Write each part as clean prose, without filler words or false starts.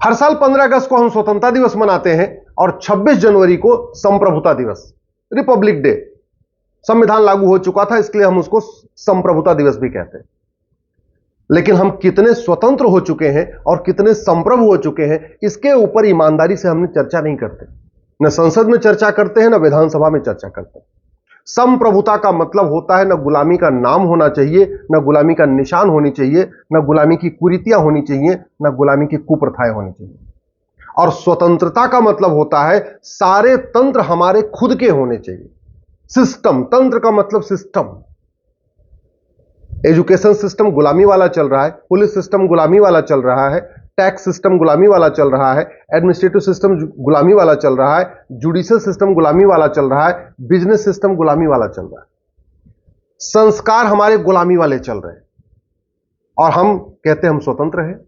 हर साल 15 अगस्त को हम स्वतंत्रता दिवस मनाते हैं और 26 जनवरी को संप्रभुता दिवस, रिपब्लिक डे। संविधान लागू हो चुका था, इसलिए हम उसको संप्रभुता दिवस भी कहते हैं। लेकिन हम कितने स्वतंत्र हो चुके हैं और कितने संप्रभु हो चुके हैं, इसके ऊपर ईमानदारी से हमने चर्चा नहीं करते। न संसद में चर्चा करते हैं, न विधानसभा में चर्चा करते हैं। संप्रभुता का मतलब होता है न गुलामी का नाम होना चाहिए, न गुलामी का निशान होनी चाहिए, न गुलामी की कुरीतियां होनी चाहिए, न गुलामी की कुप्रथाएं होनी चाहिए। और स्वतंत्रता का मतलब होता है सारे तंत्र हमारे खुद के होने चाहिए। सिस्टम, तंत्र का मतलब सिस्टम। एजुकेशन सिस्टम गुलामी वाला चल रहा है, पुलिस सिस्टम गुलामी वाला चल रहा है, टैक्स सिस्टम गुलामी वाला चल रहा है, एडमिनिस्ट्रेटिव सिस्टम गुलामी वाला चल रहा है, जुडिशियल सिस्टम गुलामी वाला चल रहा है, बिजनेस सिस्टम गुलामी वाला चल रहा है। संस्कार हमारे गुलामी वाले चल रहे हैं और हम कहते हैं हम स्वतंत्र हैं।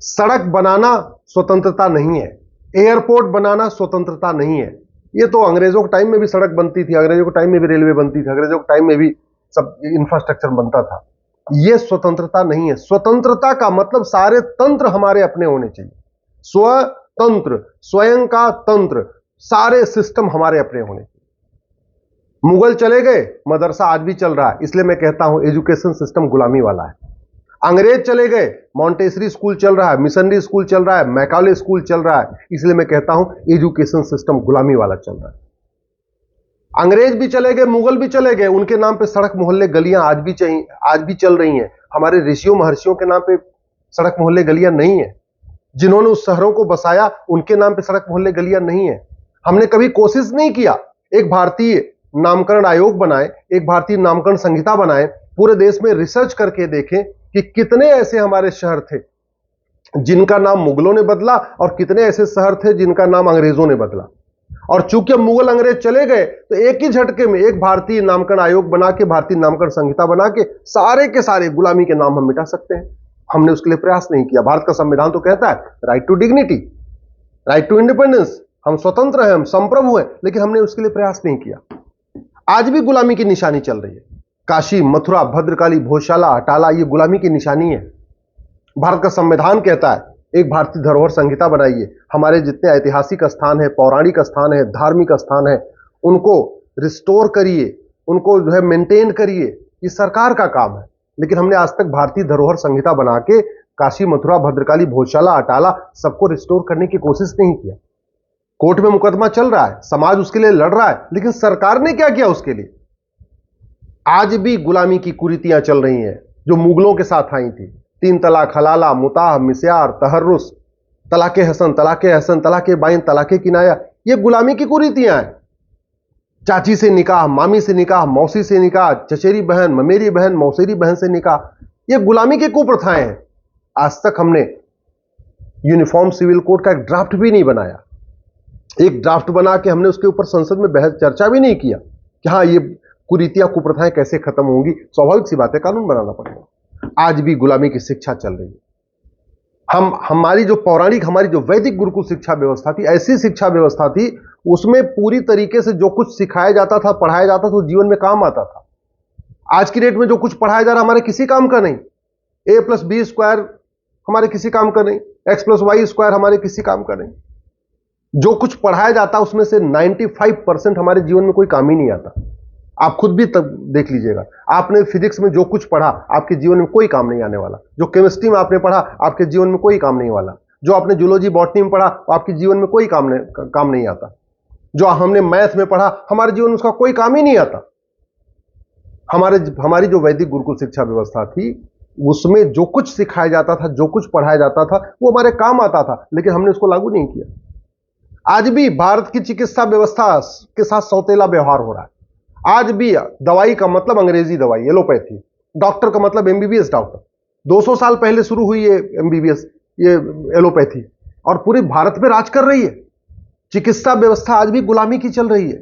सड़क बनाना स्वतंत्रता नहीं है, एयरपोर्ट बनाना स्वतंत्रता नहीं है। ये तो अंग्रेजों के टाइम में भी सड़क बनती थी, अंग्रेजों के टाइम में भी रेलवे बनती थी, अंग्रेजों के टाइम में भी सब इंफ्रास्ट्रक्चर बनता था। यह स्वतंत्रता नहीं है। स्वतंत्रता का मतलब सारे तंत्र हमारे अपने होने चाहिए। स्वतंत्र, स्वयं का तंत्र, सारे सिस्टम हमारे अपने होने चाहिए। मुगल चले गए, मदरसा आज भी चल रहा है, इसलिए मैं कहता हूं एजुकेशन सिस्टम गुलामी वाला है। अंग्रेज चले गए, मॉन्टेसरी स्कूल चल रहा है, मिशनरी स्कूल चल रहा है, मैकाले स्कूल चल रहा है, इसलिए मैं कहता हूं एजुकेशन सिस्टम गुलामी वाला चल रहा है। अंग्रेज भी चले गए, मुगल भी चले गए, उनके नाम पे सड़क मोहल्ले गलियां आज भी चल रही हैं। हमारे ऋषियों महर्षियों के नाम पे सड़क मोहल्ले गलियां नहीं है। जिन्होंने उस शहरों को बसाया उनके नाम पे सड़क मोहल्ले गलियां नहीं है। हमने कभी कोशिश नहीं किया एक भारतीय नामकरण आयोग बनाए, एक भारतीय नामकरण संहिता बनाए, पूरे देश में रिसर्च करके देखें कि कितने ऐसे हमारे शहर थे जिनका नाम मुगलों ने बदला और कितने ऐसे शहर थे जिनका नाम अंग्रेजों ने बदला। और चूंकि मुगल अंग्रेज चले गए तो एक ही झटके में एक भारतीय नामकरण आयोग बना के, भारतीय नामकरण संहिता बना के सारे के सारे गुलामी के नाम हम मिटा सकते हैं। हमने उसके लिए प्रयास नहीं किया। भारत का संविधान तो कहता है right to dignity, right to independence, हम स्वतंत्र हैं, हम संप्रभु हैं, लेकिन हमने उसके लिए प्रयास नहीं किया। आज भी गुलामी की निशानी चल रही है। काशी, मथुरा, भद्रकाली, भोजशाला, अटाला, ये गुलामी की निशानी है। भारत का संविधान कहता है एक भारतीय धरोहर संहिता बनाइए, हमारे जितने ऐतिहासिक स्थान है, पौराणिक स्थान है, धार्मिक स्थान है, उनको रिस्टोर करिए, उनको जो है मेंटेन करिए। ये सरकार का काम है। लेकिन हमने आज तक भारतीय धरोहर संहिता बना के काशी, मथुरा, भद्रकाली, भोजशाला, अटाला सबको रिस्टोर करने की कोशिश नहीं किया। कोर्ट में मुकदमा चल रहा है, समाज उसके लिए लड़ रहा है, लेकिन सरकार ने क्या किया उसके लिए? आज भी गुलामी की कुरीतियां चल रही हैं जो मुगलों के साथ आई थी। 3 तलाक, हलाला, मुताह, मिस्यार, तहर्रुस, तलाके हसन, तलाके बाइन, तलाके किनाया, ये गुलामी की कुरीतियां हैं। चाची से निकाह, मामी से निकाह, मौसी से निकाह, चचेरी बहन, ममेरी बहन, मौसेरी बहन से निकाह, ये गुलामी की कुप्रथाएं हैं। आज तक हमने यूनिफॉर्म सिविल कोड का एक ड्राफ्ट भी नहीं बनाया। एक ड्राफ्ट बना के हमने उसके ऊपर संसद में बहस चर्चा भी नहीं किया कि हाँ ये कुरीतियां, कुप्रथाएं कैसे खत्म होंगी। स्वाभाविक सी बात है, कानून बनाना पड़ेगा। आज भी गुलामी की शिक्षा चल रही है। हमारी जो पौराणिक, हमारी जो वैदिक गुरुकुल शिक्षा व्यवस्था थी, ऐसी शिक्षा व्यवस्था थी, उसमें पूरी तरीके से जो कुछ सिखाया जाता था, पढ़ाया जाता था, तो जीवन में काम आता था। आज की डेट में जो कुछ पढ़ाया जा रहा हमारे किसी काम का नहीं। a+b² हमारे किसी काम का नहीं, x+y² हमारे किसी काम का नहीं। जो कुछ पढ़ाया जाता उसमें से 95% हमारे जीवन में कोई काम ही नहीं आता। आप खुद भी तब देख लीजिएगा, आपने फिजिक्स में जो कुछ पढ़ा आपके जीवन में कोई काम नहीं आने वाला। जो केमिस्ट्री में आपने पढ़ा आपके जीवन में कोई काम नहीं वाला। जो आपने जूलॉजी, बॉटनी में पढ़ा आपके जीवन में कोई काम नहीं आता। जो हमने मैथ में पढ़ा हमारे जीवन में उसका कोई काम ही नहीं आता। हमारी जो वैदिक गुरुकुल शिक्षा व्यवस्था थी उसमें जो कुछ सिखाया जाता था, जो कुछ पढ़ाया जाता था, वो हमारे काम आता था, लेकिन हमने उसको लागू नहीं किया। आज भी भारत की चिकित्सा व्यवस्था के साथ सौतेला व्यवहार हो रहा है। आज भी दवाई का मतलब अंग्रेजी दवाई, एलोपैथी, डॉक्टर का मतलब एमबीबीएस डॉक्टर। 200 साल पहले शुरू हुई ये एमबीबीएस, ये एलोपैथी, और पूरे भारत में राज कर रही है। चिकित्सा व्यवस्था आज भी गुलामी की चल रही है।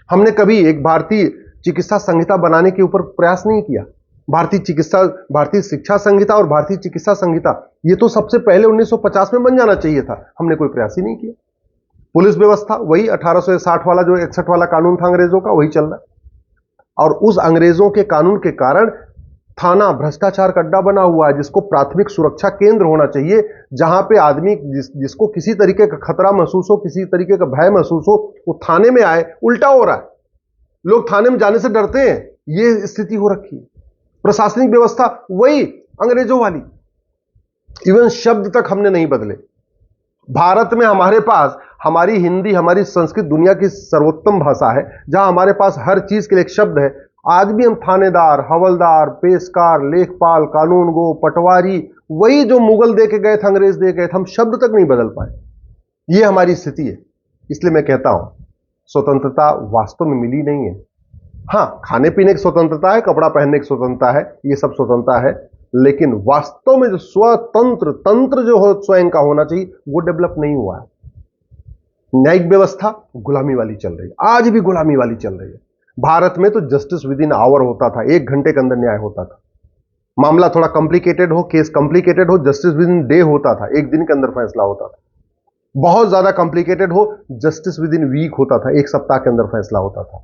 हमने कभी एक भारतीय चिकित्सा संहिता बनाने के ऊपर प्रयास नहीं किया। भारतीय शिक्षा संहिता और भारतीय चिकित्सा संहिता, ये तो सबसे पहले 1950 में बन जाना चाहिए था। हमने कोई प्रयास ही नहीं किया। पुलिस व्यवस्था वही 1860 वाला, जो 61 वाला कानून था अंग्रेजों का, वही चल रहा है। और उस अंग्रेजों के कानून के कारण थाना भ्रष्टाचार का अड्डा बना हुआ है, जिसको प्राथमिक सुरक्षा केंद्र होना चाहिए, जहां पे आदमी जिसको किसी तरीके का खतरा महसूस हो, किसी तरीके का भय महसूस हो, वो थाने में आए, उल्टा हो रहा है। लोग थाने में जाने से डरते हैं, ये स्थिति हो रखी है। प्रशासनिक व्यवस्था वही अंग्रेजों वाली, इवन शब्द तक हमने नहीं बदले। भारत में हमारे पास हमारी हिंदी, हमारी संस्कृत दुनिया की सर्वोत्तम भाषा है, जहां हमारे पास हर चीज के लिए एक शब्द है। आज भी हम थानेदार, हवलदार, पेशकार, लेखपाल, कानूनगो, पटवारी, वही जो मुगल दे के गए थे, अंग्रेज दे गए थे, हम शब्द तक नहीं बदल पाए। ये हमारी स्थिति है। इसलिए मैं कहता हूं स्वतंत्रता वास्तव में मिली नहीं है। हाँ, खाने पीने की स्वतंत्रता है, कपड़ा पहनने की स्वतंत्रता है, ये सब स्वतंत्रता है, लेकिन वास्तव में जो स्वतंत्र तंत्र जो हो स्वयं का होना चाहिए, वो डेवलप नहीं हुआ है। न्यायिक व्यवस्था गुलामी वाली चल रही है, आज भी गुलामी वाली चल रही है। भारत में तो जस्टिस विद इन आवर होता था, 1 घंटे के अंदर न्याय होता था। मामला थोड़ा कॉम्प्लिकेटेड हो, केस कॉम्प्लिकेटेड हो, जस्टिस विद इन डे होता था, 1 दिन के अंदर फैसला होता था। बहुत ज्यादा कॉम्प्लिकेटेड हो, जस्टिस विद इन वीक होता था, 1 सप्ताह के अंदर फैसला होता था।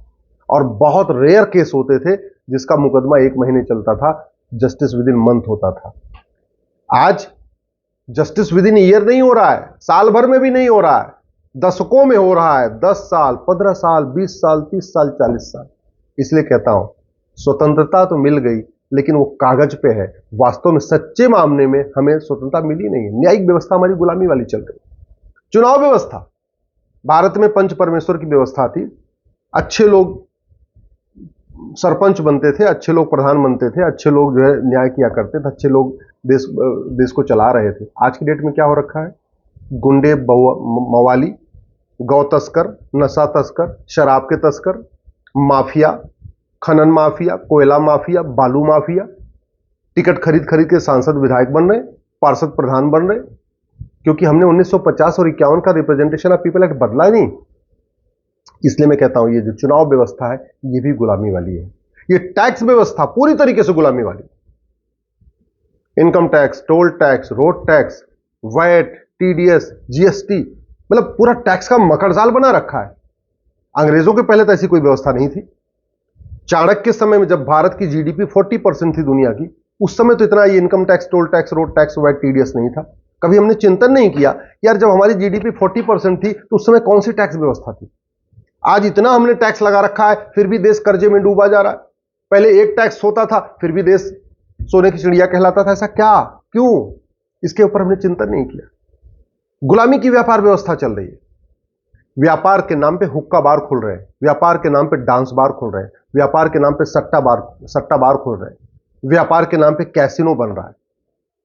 और बहुत रेयर केस होते थे जिसका मुकदमा 1 महीने चलता था, जस्टिस विद इन मंथ होता था। आज जस्टिस विद इन ईयर नहीं हो रहा है, साल भर में भी नहीं हो रहा है, दशकों में हो रहा है, 10 साल, 15 साल, 20 साल, 30 साल, 40 साल। इसलिए कहता हूं स्वतंत्रता तो मिल गई, लेकिन वो कागज पे है, वास्तव में सच्चे मामले में हमें स्वतंत्रता मिली नहीं है। न्यायिक व्यवस्था हमारी गुलामी वाली चल रही। चुनाव व्यवस्था, भारत में पंच परमेश्वर की व्यवस्था थी। अच्छे लोग सरपंच बनते थे, अच्छे लोग प्रधान बनते थे, अच्छे लोग जो है न्याय किया करते थे, अच्छे लोग देश को चला रहे थे। आज की डेट में क्या हो रखा है? गुंडे, मवाली, गौ तस्कर, नशा तस्कर, शराब के तस्कर, माफिया, खनन माफिया, कोयला माफिया, बालू माफिया, टिकट खरीद खरीद के सांसद विधायक बन रहे, पार्षद प्रधान बन रहे, क्योंकि हमने 1950 और 51 का रिप्रेजेंटेशन ऑफ पीपल एक्ट बदला नहीं। इसलिए मैं कहता हूं ये जो चुनाव व्यवस्था है, ये भी गुलामी वाली है। ये टैक्स व्यवस्था पूरी तरीके से गुलामी वाली। Income tax, toll tax, road tax, VAT, TDS, GST, मतलब पूरा टैक्स का मकड़जाल बना रखा है। अंग्रेजों के पहले तो ऐसी कोई व्यवस्था नहीं थी। चाणक्य के समय में जब भारत की जीडीपी 40% थी दुनिया की, उस समय तो इतना ये income tax, toll tax, road tax, VAT, TDS नहीं था। कभी हमने चिंतन नहीं किया यार, जब हमारी जीडीपी 40% थी तो उस समय कौन सी टैक्स व्यवस्था थी। आज इतना हमने टैक्स लगा रखा है, फिर भी देश कर्जे में डूबा जा रहा है। पहले एक टैक्स होता था, फिर भी देश सोने की चिड़िया कहलाता था। ऐसा क्या, क्यों? इसके ऊपर हमने चिंतन नहीं किया। गुलामी की व्यापार व्यवस्था चल रही है। व्यापार के नाम पे हुक्का बार खुल रहे हैं, व्यापार के नाम पे डांस बार खुल रहे हैं, व्यापार के नाम पे सट्टा बार खुल रहे हैं, व्यापार के नाम पे कैसीनो बन रहा है।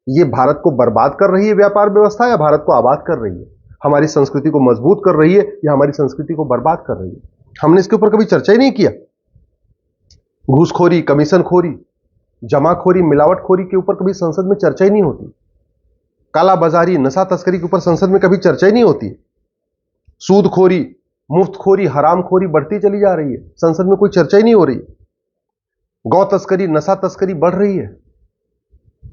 ये भारत को बर्बाद कर रही है व्यापार व्यवस्था, या भारत को आबाद कर रही है? हमारी संस्कृति को मजबूत कर रही है या हमारी संस्कृति को बर्बाद कर रही है? हमने इसके ऊपर कभी चर्चा ही नहीं किया। घूसखोरी, कमीशनखोरी, जमाखोरी, मिलावटखोरी के ऊपर कभी संसद में चर्चा ही नहीं होती। कालाबाजारी, नशा तस्करी के ऊपर संसद में कभी चर्चा ही नहीं होती। सूदखोरी, मुफ्तखोरी, हरामखोरी बढ़ती चली जा रही है, संसद में कोई चर्चा ही नहीं हो रही। गौ तस्करी, नशा तस्करी बढ़ रही है।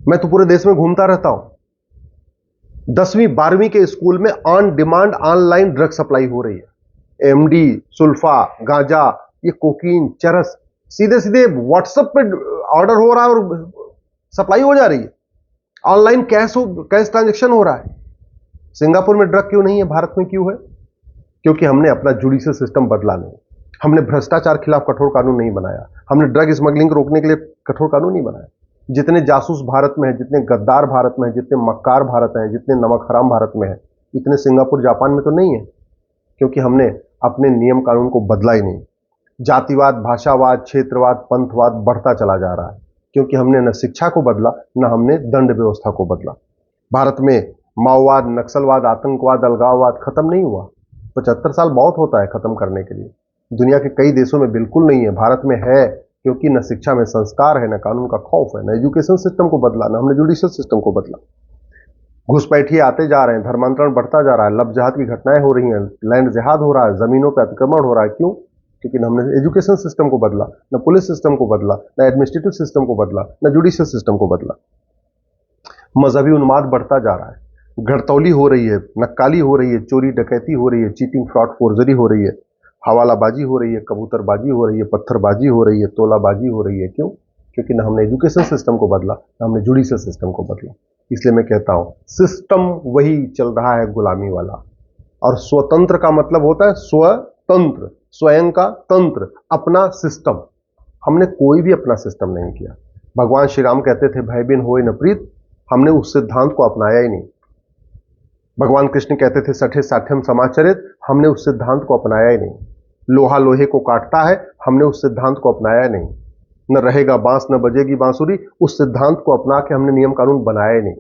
मैं तो पूरे देश में घूमता रहता हूं। 10वीं 12वीं के स्कूल में on demand online drug supply हो रही है। एमडी, सुल्फा, गांजा, ये कोकीन, चरस, सीधे सीधे व्हाट्सएप पे ऑर्डर हो रहा है और सप्लाई हो जा रही है। ऑनलाइन कैश ट्रांजैक्शन हो रहा है। सिंगापुर में ड्रग क्यों नहीं है, भारत में क्यों है? क्योंकि हमने अपना जुडिशियल सिस्टम बदला नहीं। हमने भ्रष्टाचार खिलाफ कठोर कानून नहीं बनाया। हमने ड्रग स्मगलिंग को रोकने के लिए कठोर कानून नहीं बनाया। जितने जासूस भारत में है, जितने गद्दार भारत में है, जितने मक्कार भारत में है, जितने नमक हराम भारत में है, इतने सिंगापुर, जापान में तो नहीं है। क्योंकि हमने अपने नियम कानून को बदला ही नहीं। जातिवाद, भाषावाद, क्षेत्रवाद, पंथवाद बढ़ता चला जा रहा है, क्योंकि हमने न शिक्षा को बदला, न हमने दंड व्यवस्था को बदला। भारत में माओवाद, नक्सलवाद, आतंकवाद, अलगाववाद खत्म नहीं हुआ। 75 साल बहुत होता है खत्म करने के लिए। दुनिया के कई देशों में बिल्कुल नहीं है, भारत में है, क्योंकि न शिक्षा में संस्कार है, न कानून का खौफ है, न एजुकेशन सिस्टम को बदला, न हमने जुडिशियल सिस्टम को बदला। घुसपैठिए आते जा रहे हैं, धर्मांतरण बढ़ता जा रहा है, लब जहाद की घटनाएं हो रही हैं, लैंड जिहाद हो रहा है, जमीनों पर अतिक्रमण हो रहा है। क्यों? क्योंकि हमने एजुकेशन सिस्टम को बदला, न पुलिस सिस्टम को बदला, न एडमिनिस्ट्रेटिव सिस्टम को बदला, न जुडिशियल सिस्टम को बदला। मजहबी उन्माद बढ़ता जा रहा है, घड़तौली हो रही है, नक्काली हो रही है, चोरी डकैती हो रही है, चीटिंग, फ्रॉड, फोर्जरी हो रही है, हवालाबाजी हो रही है, कबूतरबाजी हो रही है, पत्थरबाजी हो रही है, तोलाबाजी हो रही है। क्यों? क्योंकि ना हमने एजुकेशन सिस्टम को बदला, ना हमने जुडिशल सिस्टम को बदला। इसलिए मैं कहता हूं सिस्टम वही चल रहा है गुलामी वाला। और स्वतंत्र का मतलब होता है स्वतंत्र, स्वयं का तंत्र, अपना सिस्टम। हमने कोई भी अपना सिस्टम नहीं किया। भगवान श्री राम कहते थे भय बिन होए न प्रीत, हमने उस सिद्धांत को अपनाया ही नहीं। भगवान कृष्ण कहते थे सठे साठ्यम समाचरित, हमने उस सिद्धांत को अपनाया ही नहीं। लोहा लोहे को काटता है, हमने उस सिद्धांत को अपनाया ही नहीं। न रहेगा बांस न बजेगी बांसुरी, उस सिद्धांत को अपना के हमने नियम कानून बनाया ही नहीं।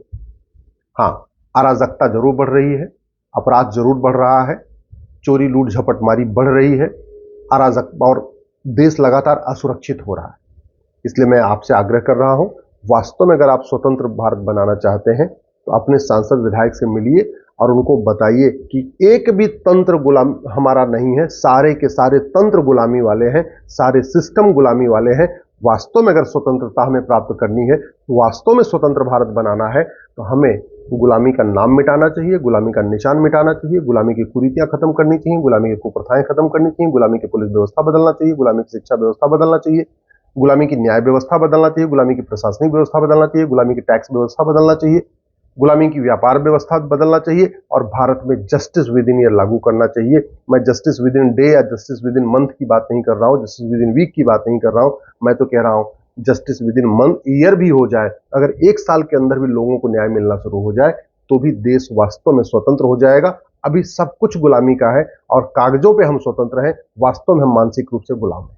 हाँ, अराजकता जरूर बढ़ रही है, अपराध जरूर बढ़ रहा है, चोरी लूट झपटमारी बढ़ रही है, अराजक और देश लगातार असुरक्षित हो रहा है। इसलिए मैं आपसे आग्रह कर रहा हूं, वास्तव में अगर आप स्वतंत्र भारत बनाना चाहते हैं तो अपने सांसद विधायक से मिलिए और उनको बताइए कि एक भी तंत्र गुलाम हमारा नहीं है, सारे के सारे तंत्र गुलामी वाले हैं, सारे सिस्टम गुलामी वाले हैं। वास्तव में अगर स्वतंत्रता हमें प्राप्त करनी है, वास्तव में स्वतंत्र भारत बनाना है, तो हमें गुलामी का नाम मिटाना चाहिए, गुलामी का निशान मिटाना चाहिए, गुलामी की कुरीतियां खत्म करनी चाहिए, गुलामी की कुप्रथाएं खत्म करनी चाहिए, गुलामी की पुलिस व्यवस्था बदलना चाहिए, गुलामी की शिक्षा व्यवस्था बदलना चाहिए, गुलामी की न्याय व्यवस्था बदलना चाहिए, गुलामी की प्रशासनिक व्यवस्था बदलना चाहिए, गुलामी की टैक्स व्यवस्था बदलना चाहिए, गुलामी की व्यापार व्यवस्था बदलना चाहिए, और भारत में जस्टिस विद इन ईयर लागू करना चाहिए। मैं जस्टिस विद इन डे या जस्टिस विद इन मंथ की बात नहीं कर रहा हूं, जस्टिस विद इन वीक की बात नहीं कर रहा हूं। मैं तो कह रहा हूं justice with in month, year भी हो जाए, अगर एक साल के अंदर भी लोगों को न्याय मिलना शुरू हो जाए तो भी देश वास्तव में स्वतंत्र हो जाएगा। अभी सब कुछ गुलामी का है और कागजों पे हम स्वतंत्र हैं, वास्तव में हम मानसिक रूप से गुलाम हैं।